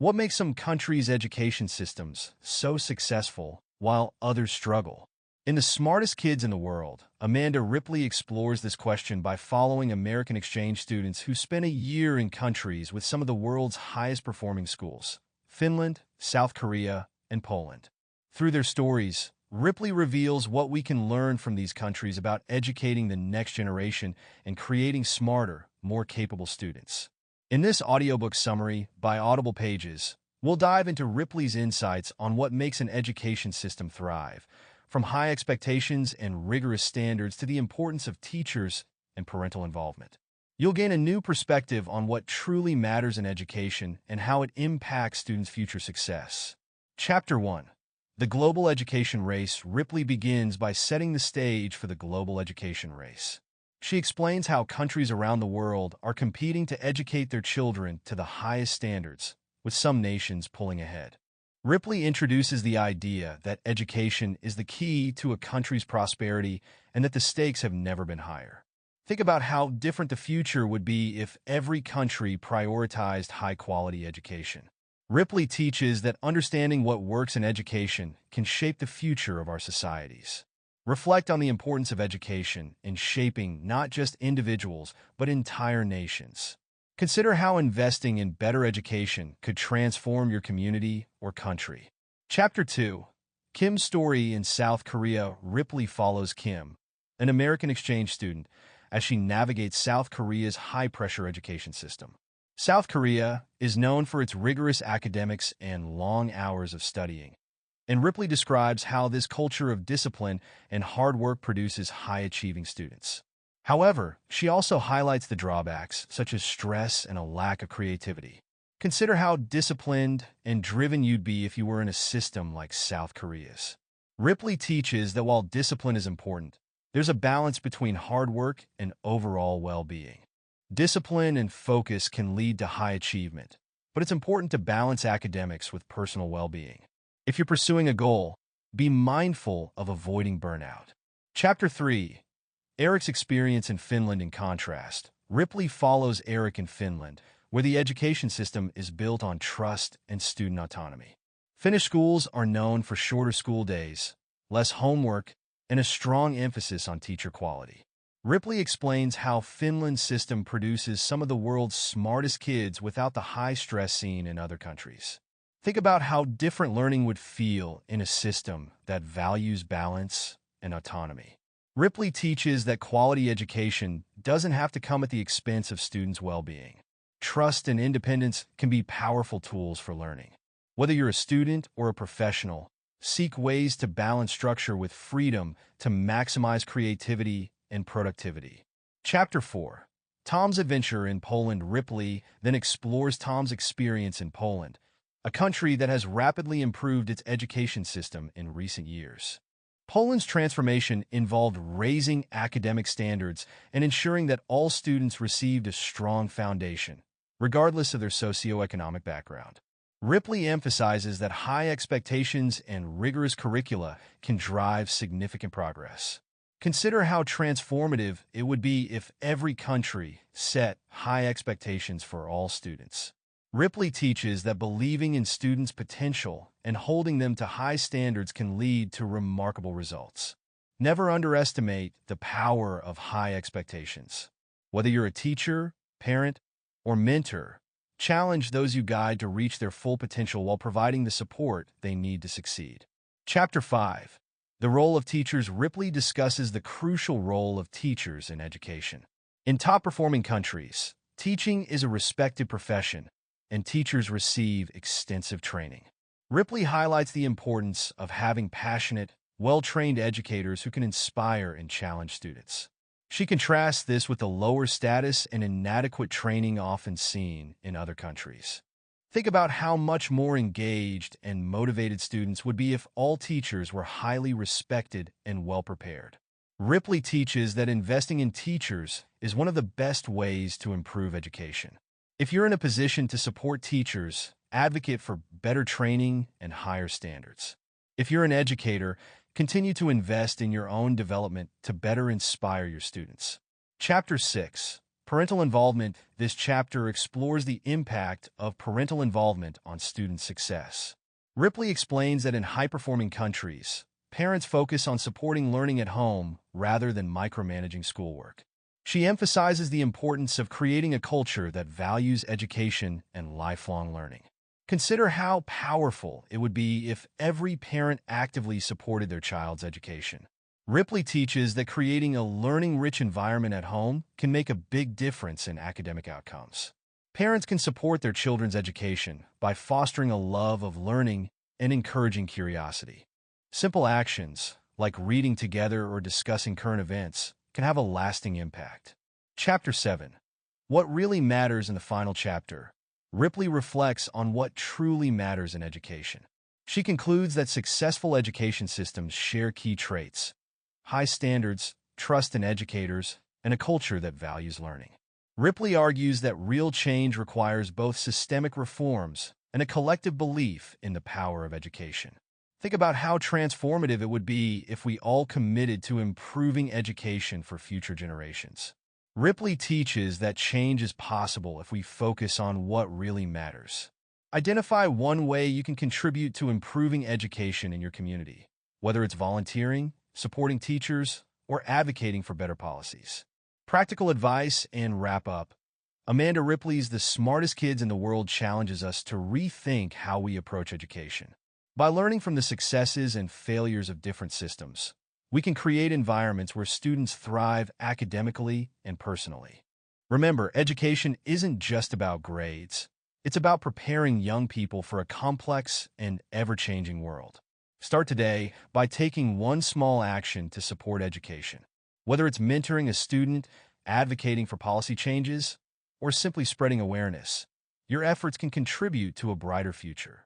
What makes some countries' education systems so successful while others struggle? In The Smartest Kids in the World, Amanda Ripley explores this question by following American exchange students who spent a year in countries with some of the world's highest performing schools: Finland, South Korea, and Poland. Through their stories, Ripley reveals what we can learn from these countries about educating the next generation and creating smarter, more capable students. In this audiobook summary by AudiblePages, we'll dive into Ripley's insights on what makes an education system thrive, from high expectations and rigorous standards to the importance of teachers and parental involvement. You'll gain a new perspective on what truly matters in education and how it impacts students' future success. Chapter 1. The Global Education Race. Ripley begins by setting the stage for the global education race. She explains how countries around the world are competing to educate their children to the highest standards, with some nations pulling ahead. Ripley introduces the idea that education is the key to a country's prosperity and that the stakes have never been higher. Think about how different the future would be if every country prioritized high-quality education. Ripley teaches that understanding what works in education can shape the future of our societies. Reflect on the importance of education in shaping not just individuals, but entire nations. Consider how investing in better education could transform your community or country. Chapter 2. Kim's story in South Korea. Ripley follows Kim, an American exchange student, as she navigates South Korea's high-pressure education system. South Korea is known for its rigorous academics and long hours of studying, and Ripley describes how this culture of discipline and hard work produces high-achieving students. However, she also highlights the drawbacks, such as stress and a lack of creativity. Consider how disciplined and driven you'd be if you were in a system like South Korea's. Ripley teaches that while discipline is important, there's a balance between hard work and overall well-being. Discipline and focus can lead to high achievement, but it's important to balance academics with personal well-being. If you're pursuing a goal, be mindful of avoiding burnout. Chapter 3. Eric's experience in Finland. In contrast, Ripley follows Eric in Finland, where the education system is built on trust and student autonomy. Finnish schools are known for shorter school days, less homework, and a strong emphasis on teacher quality. Ripley explains how Finland's system produces some of the world's smartest kids without the high stress seen in other countries. Think about how different learning would feel in a system that values balance and autonomy. Ripley teaches that quality education doesn't have to come at the expense of students' well-being. Trust and independence can be powerful tools for learning. Whether you're a student or a professional, seek ways to balance structure with freedom to maximize creativity and productivity. Chapter 4. Tom's adventure in Poland. Ripley then explores Tom's experience in Poland, a country that has rapidly improved its education system in recent years. Poland's transformation involved raising academic standards and ensuring that all students received a strong foundation, regardless of their socioeconomic background. Ripley emphasizes that high expectations and rigorous curricula can drive significant progress. Consider how transformative it would be if every country set high expectations for all students. Ripley teaches that believing in students' potential and holding them to high standards can lead to remarkable results. Never underestimate the power of high expectations. Whether you're a teacher, parent, or mentor, challenge those you guide to reach their full potential while providing the support they need to succeed. Chapter 5. The role of teachers. Ripley discusses the crucial role of teachers in education. In top-performing countries, teaching is a respected profession, and teachers receive extensive training. Ripley highlights the importance of having passionate, well-trained educators who can inspire and challenge students. She contrasts this with the lower status and inadequate training often seen in other countries. Think about how much more engaged and motivated students would be if all teachers were highly respected and well-prepared. Ripley teaches that investing in teachers is one of the best ways to improve education. If you're in a position to support teachers, advocate for better training and higher standards. If you're an educator, continue to invest in your own development to better inspire your students. Chapter 6. Parental involvement. This chapter explores the impact of parental involvement on student success. Ripley explains that in high-performing countries, parents focus on supporting learning at home rather than micromanaging schoolwork. She emphasizes the importance of creating a culture that values education and lifelong learning. Consider how powerful it would be if every parent actively supported their child's education. Ripley teaches that creating a learning-rich environment at home can make a big difference in academic outcomes. Parents can support their children's education by fostering a love of learning and encouraging curiosity. Simple actions, like reading together or discussing current events, can have a lasting impact. Chapter 7. What really matters in the final chapter. Ripley reflects on what truly matters in education. She concludes that successful education systems share key traits: high standards, trust in educators, and a culture that values learning. Ripley argues that real change requires both systemic reforms and a collective belief in the power of education. Think about how transformative it would be if we all committed to improving education for future generations. Ripley teaches that change is possible if we focus on what really matters. Identify one way you can contribute to improving education in your community, whether it's volunteering, supporting teachers, or advocating for better policies. Practical advice and wrap up. Amanda Ripley's The Smartest Kids in the World challenges us to rethink how we approach education. By learning from the successes and failures of different systems, we can create environments where students thrive academically and personally. Remember, education isn't just about grades. It's about preparing young people for a complex and ever-changing world. Start today by taking one small action to support education. Whether it's mentoring a student, advocating for policy changes, or simply spreading awareness, your efforts can contribute to a brighter future.